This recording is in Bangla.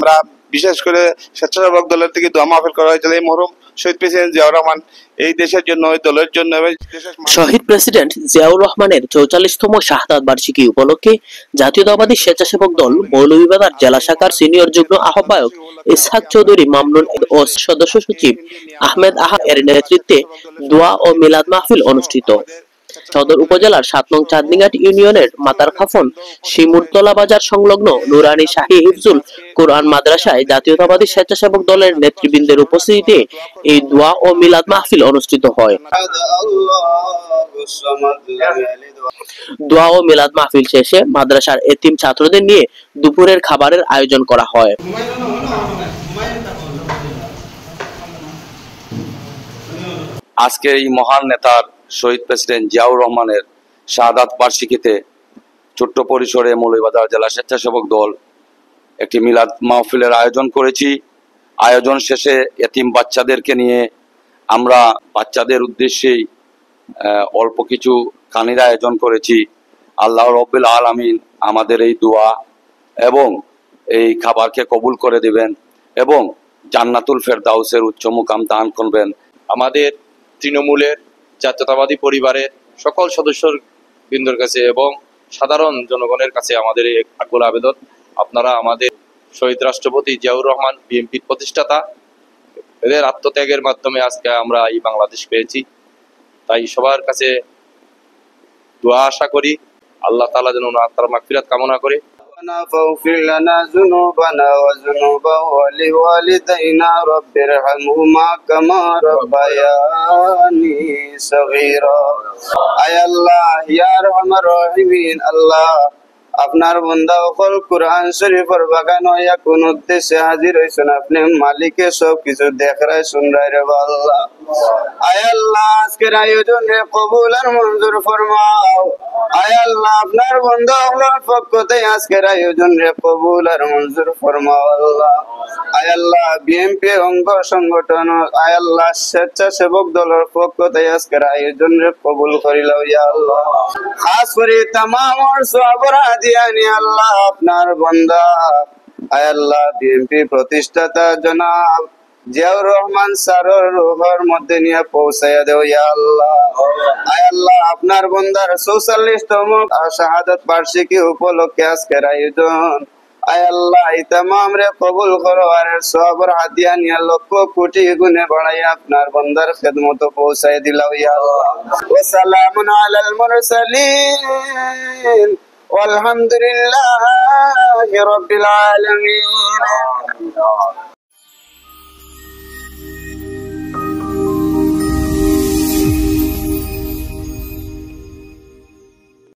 আমরা বিশেষ করে স্বেচ্ছাসেবক দলের থেকে দোয়া মাহফিল করা হয়েছিল এই মরহুম শহীদ প্রেসিডেন্ট জিয়াউর রহমান এই দেশের জন্য, ওই দলের জন্য। শহীদ প্রেসিডেন্ট জিয়াউর রহমানের 44তম শাহাদাত বার্ষিকী উপলক্ষে জাতীয়তাবাদী স্বেচ্ছাসেবক দল মৌলভীবাজার জেলা শাখার সিনিয়র যুগ্ম আহ্বায়ক ইসহাক চৌধুরী মামুনুন ও সদস্য সচিব আহমেদ আহা এর নেতৃত্বে দোয়া ও মিলাদ মাহফিল অনুষ্ঠিত। সদর উপজেলার 7 নং চাঁদনীঘাট ইউনিয়নের মাতারখাফন শিমুরতলা বাজার সংলগ্ন নুরানি শাহী হিফজুল কোরআন মাদ্রাসায় জাতীয়তাবাদী স্বেচ্ছাসেবক দলের নেতৃবৃন্দের উপস্থিতিতে এই দোয়া ও মিলাদ মাহফিল অনুষ্ঠিত হয়। দোয়া ও মিলাদ মাহফিল শেষে মাদ্রাসার এতিম ছাত্রদের নিয়ে দুপুরের খাবারের আয়োজন করা হয়। আজকে এই মহান নেতার শহীদ প্রেসিডেন্ট জিয়াউর রহমানের শাহাদাত বার্ষিকীতে ছোট্ট পরিসরে মৌলভীবাজার জেলা স্বেচ্ছাসেবক দল একটি মিলাদ মাহফিলের আয়োজন করেছি। আয়োজন শেষে এতিম বাচ্চাদেরকে নিয়ে আমরা বাচ্চাদের উদ্দেশ্যেই অল্প কিছু কানির আয়োজন করেছি। আল্লাহ রাব্বুল আলামিন আমাদের এই দোয়া এবং এই খাবারকে কবুল করে দিবেন এবং জান্নাতুল ফেরদাউসের উচ্চ মুকাম দান করবেন। আমাদের তৃণমূলের জাতীয়তাবাদী পরিবারের সকল সদস্যবৃন্দর কাছে এবং সাধারণ জনগণের কাছে আমাদের এই আকুল আবেদন, আপনারা আমাদের শহীদ রাষ্ট্রপতি জিয়াউর রহমান বিএনপির প্রতিষ্ঠাতা, এদের আত্মত্যাগের মাধ্যমে আজকে আমরা এই বাংলাদেশ পেয়েছি। তাই সবার কাছে দোয়া আশা করি, আল্লাহ তাআলা যেন তার মাগফিরাত কামনা করে। فاغفر لنا ذنوبنا وذنوب والدينا رب ارحمهما كما ربياني صغيرا। আয় আল্লাহ ইয়া আরহামার রাহিমিন, আল্লাহ আপনার বান্দা সকল কুরআন শরীফের বাগান হইয়া কোন উদ্দেশ্যে হাজির হইছেন, আপনি মালিকে সব কিছু দেখ রায় শুন রায় রে আল্লাহ। আয় আল্লাহ আজকের আয়োজনে কবুল আর মঞ্জুর ফরমাও। আয় আল্লাহ আপনার বান্দা সকলের পক্ষ থেকে আজকের আয়োজন রে কবুল আর মঞ্জুর ফরমাও আল্লাহ। আয় আল্লাহ বিএনপি অঙ্গ সংগঠন, আয় আল্লাহ স্বেচ্ছাসেবক দলের পক্ষ থেকে আজকের আয়োজন রে কবুল করিলাও ইয়া আল্লাহ। খাস করে तमाम সওয়াবর হাদিয়ানি আল্লাহ আপনার বান্দা আয় আল্লাহ বিএনপি প্রতিষ্ঠাতা জনাব জিয়াউর রহমান স্যারের রূহের মধ্যে নিয়ে পৌঁছায়া দেও ইয়া আল্লাহ। আয় আল্লাহ আপনার বান্দার 44তম শাহাদাত বার্ষিকী উপলক্ষে আজকের আয়োজন, আয় আল্লাহ এই तमाम রে কবুল করো আর সওয়াবের হাদিয়া নিয়ে লক্ষ কোটি গুণে বাড়াইয়া আপনার বান্দার খিদমত পৌঁছায় দিলাও ইয়া আল্লাহ। ওয়া সালামুন আলাল মুরসালিন والحمد لله رب العالمين।